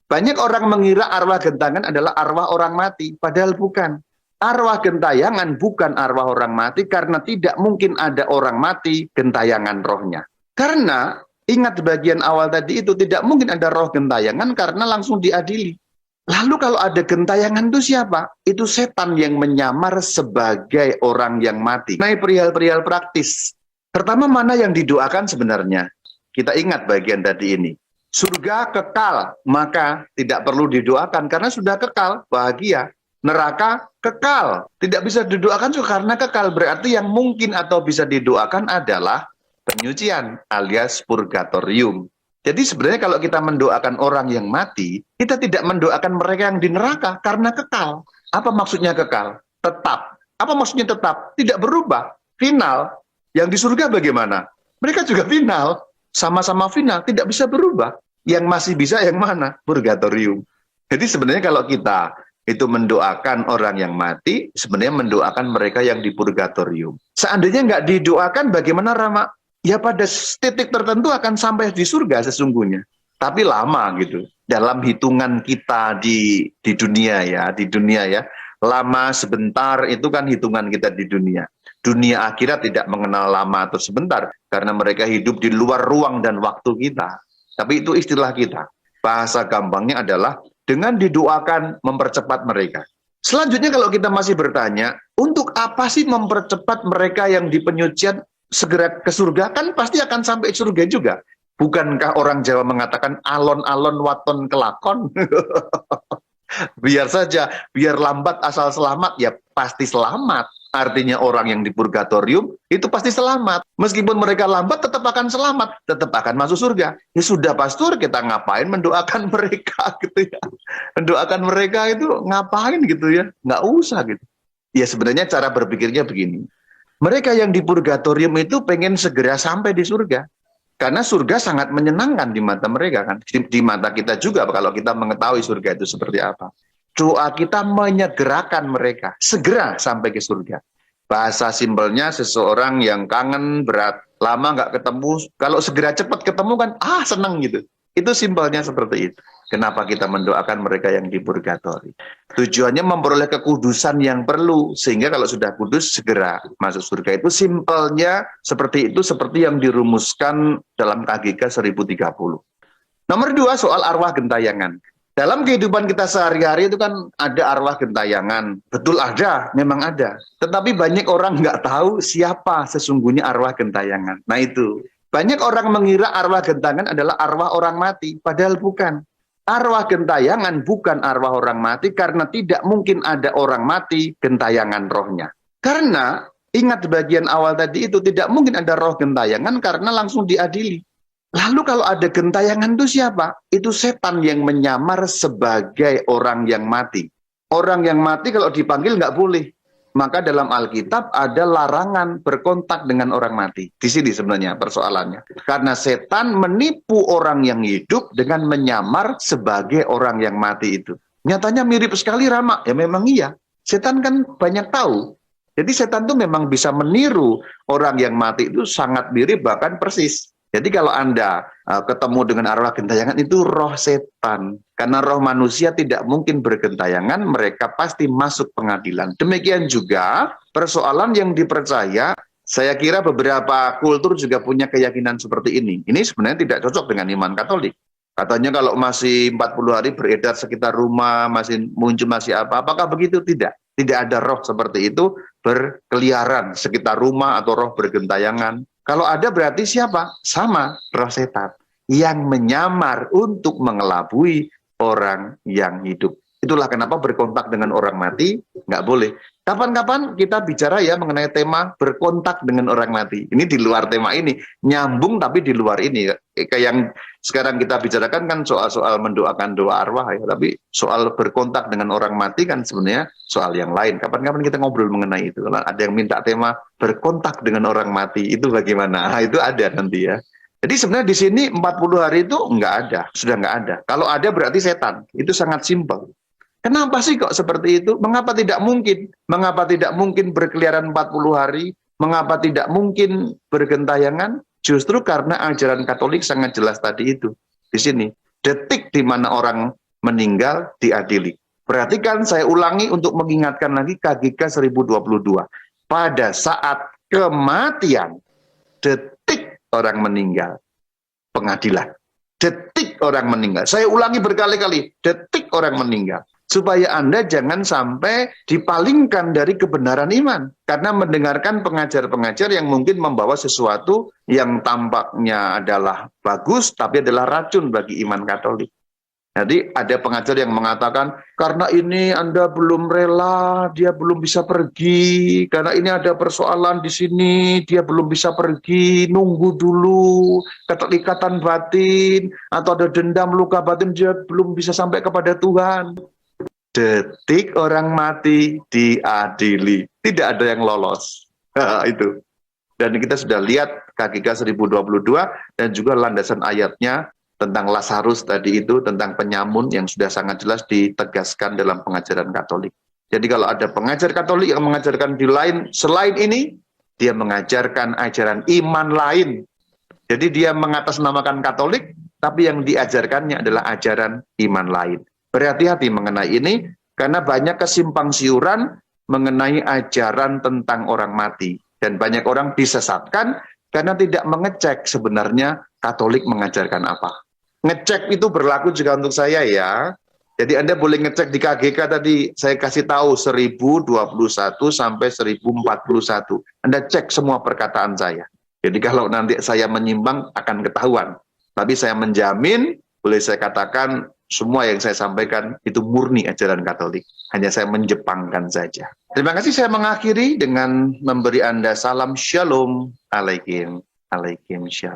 Banyak orang mengira arwah gentayangan adalah arwah orang mati, padahal bukan. Arwah gentayangan bukan arwah orang mati karena tidak mungkin ada orang mati gentayangan rohnya. Karena ingat bagian awal tadi itu tidak mungkin ada roh gentayangan karena langsung diadili. Lalu kalau ada gentayangan itu siapa? Itu setan yang menyamar sebagai orang yang mati. Nah, perihal-perihal praktis. Pertama, mana yang didoakan sebenarnya? Kita ingat bagian tadi ini. Surga kekal, maka tidak perlu didoakan karena sudah kekal, bahagia. Neraka kekal, tidak bisa didoakan juga karena kekal. Berarti yang mungkin atau bisa didoakan adalah penyucian alias purgatorium. Jadi sebenarnya kalau kita mendoakan orang yang mati, kita tidak mendoakan mereka yang di neraka karena kekal. Apa maksudnya kekal? Tetap. Apa maksudnya tetap? Tidak berubah. Final. Yang di surga bagaimana? Mereka juga final. Sama-sama final, tidak bisa berubah. Yang masih bisa yang mana? Purgatorium. Jadi sebenarnya kalau kita itu mendoakan orang yang mati, sebenarnya mendoakan mereka yang di purgatorium. Seandainya nggak didoakan, bagaimana Rama? Ya pada titik tertentu akan sampai di surga sesungguhnya. Tapi lama gitu. Dalam hitungan kita di dunia ya. Lama sebentar itu kan hitungan kita di dunia. Dunia akhirat tidak mengenal lama atau sebentar. Karena mereka hidup di luar ruang dan waktu kita. Tapi itu istilah kita. Bahasa gampangnya adalah dengan didoakan mempercepat mereka. Selanjutnya kalau kita masih bertanya, untuk apa sih mempercepat mereka yang di penyucian segera ke surga? Kan pasti akan sampai surga juga. Bukankah orang Jawa mengatakan alon-alon waton kelakon? Biar saja, biar lambat asal selamat, ya pasti selamat. Artinya orang yang di purgatorium itu pasti selamat. Meskipun mereka lambat tetap akan selamat, tetap akan masuk surga. Ya sudah pastor, kita ngapain mendoakan mereka gitu ya. Mendoakan mereka itu ngapain gitu ya. Nggak usah gitu. Ya sebenarnya cara berpikirnya begini. Mereka yang di purgatorium itu pengen segera sampai di surga. Karena surga sangat menyenangkan di mata mereka kan. Di mata kita juga kalau kita mengetahui surga itu seperti apa. Doa kita menyegerakan mereka segera sampai ke surga. Bahasa simpelnya seseorang yang kangen berat, lama nggak ketemu, kalau segera cepat ketemu kan, seneng gitu. Itu simpelnya seperti itu. Kenapa kita mendoakan mereka yang di purgatori? Tujuannya memperoleh kekudusan yang perlu, sehingga kalau sudah kudus segera masuk surga. Itu simpelnya seperti itu, seperti yang dirumuskan dalam KGK 1030. Nomor 2, soal arwah gentayangan. Dalam kehidupan kita sehari-hari itu kan ada arwah gentayangan. Betul ada, memang ada. Tetapi banyak orang nggak tahu siapa sesungguhnya arwah gentayangan. Nah itu. Banyak orang mengira arwah gentayangan adalah arwah orang mati. Padahal bukan. Arwah gentayangan bukan arwah orang mati karena tidak mungkin ada orang mati gentayangan rohnya. Karena ingat bagian awal tadi itu tidak mungkin ada roh gentayangan karena langsung diadili. Lalu kalau ada gentayangan itu siapa? Itu setan yang menyamar sebagai orang yang mati. Orang yang mati kalau dipanggil nggak boleh. Maka dalam Alkitab ada larangan berkontak dengan orang mati. Di sini sebenarnya persoalannya. Karena setan menipu orang yang hidup dengan menyamar sebagai orang yang mati itu. Nyatanya mirip sekali Rama. Ya memang iya. Setan kan banyak tahu. Jadi setan tuh memang bisa meniru orang yang mati itu sangat mirip bahkan persis. Jadi kalau Anda ketemu dengan arwah gentayangan itu roh setan. Karena roh manusia tidak mungkin bergentayangan, mereka pasti masuk pengadilan. Demikian juga persoalan yang dipercaya, saya kira beberapa kultur juga punya keyakinan seperti ini. Ini sebenarnya tidak cocok dengan iman Katolik. Katanya kalau masih 40 hari beredar sekitar rumah, masih muncul, masih apa. Apakah begitu? Tidak. Tidak ada roh seperti itu berkeliaran sekitar rumah atau roh bergentayangan. Kalau ada berarti siapa? Sama, roh setan. Yang menyamar untuk mengelabui orang yang hidup. Itulah kenapa berkontak dengan orang mati nggak boleh. Kapan-kapan kita bicara ya mengenai tema berkontak dengan orang mati. Ini di luar tema ini. Nyambung tapi di luar ini. Kayak yang sekarang kita bicarakan kan soal-soal mendoakan doa arwah ya. Tapi soal berkontak dengan orang mati kan sebenarnya soal yang lain. Kapan-kapan kita ngobrol mengenai itu. Kalau ada yang minta tema berkontak dengan orang mati, itu bagaimana? Nah, itu ada nanti ya. Jadi sebenarnya di sini 40 hari itu nggak ada. Sudah nggak ada. Kalau ada berarti setan. Itu sangat simpel. Kenapa sih kok seperti itu? Mengapa tidak mungkin? Mengapa tidak mungkin berkeliaran 40 hari? Mengapa tidak mungkin bergentayangan? Justru karena ajaran Katolik sangat jelas tadi itu. Di sini, detik di mana orang meninggal diadili. Perhatikan, saya ulangi untuk mengingatkan lagi KGK 1022. Pada saat kematian, detik orang meninggal, pengadilan. Detik orang meninggal. Saya ulangi berkali-kali, detik orang meninggal. Supaya Anda jangan sampai dipalingkan dari kebenaran iman. Karena mendengarkan pengajar-pengajar yang mungkin membawa sesuatu yang tampaknya adalah bagus, tapi adalah racun bagi iman Katolik. Jadi ada pengajar yang mengatakan, karena ini Anda belum rela, dia belum bisa pergi. Karena ini ada persoalan di sini, dia belum bisa pergi. Nunggu dulu, keterikatan batin, atau ada dendam luka batin, dia belum bisa sampai kepada Tuhan. Detik orang mati diadili. Tidak ada yang lolos. Itu. Dan kita sudah lihat KGK 1022 dan juga landasan ayatnya tentang Lazarus tadi itu, tentang penyamun yang sudah sangat jelas ditegaskan dalam pengajaran Katolik. Jadi kalau ada pengajar Katolik yang mengajarkan di lain selain ini, dia mengajarkan ajaran iman lain. Jadi dia mengatasnamakan Katolik, tapi yang diajarkannya adalah ajaran iman lain. Berhati-hati mengenai ini, karena banyak kesimpang siuran mengenai ajaran tentang orang mati. Dan banyak orang disesatkan karena tidak mengecek sebenarnya Katolik mengajarkan apa. Ngecek itu berlaku juga untuk saya ya. Jadi Anda boleh ngecek di KGK tadi, saya kasih tahu 1021 sampai 1041. Anda cek semua perkataan saya. Jadi kalau nanti saya menyimpang akan ketahuan. Tapi saya menjamin, boleh saya katakan, semua yang saya sampaikan itu murni ajaran Katolik. Hanya saya menjepangkan saja. Terima kasih, saya mengakhiri dengan memberi Anda salam shalom alaikum. Alaikum shalom.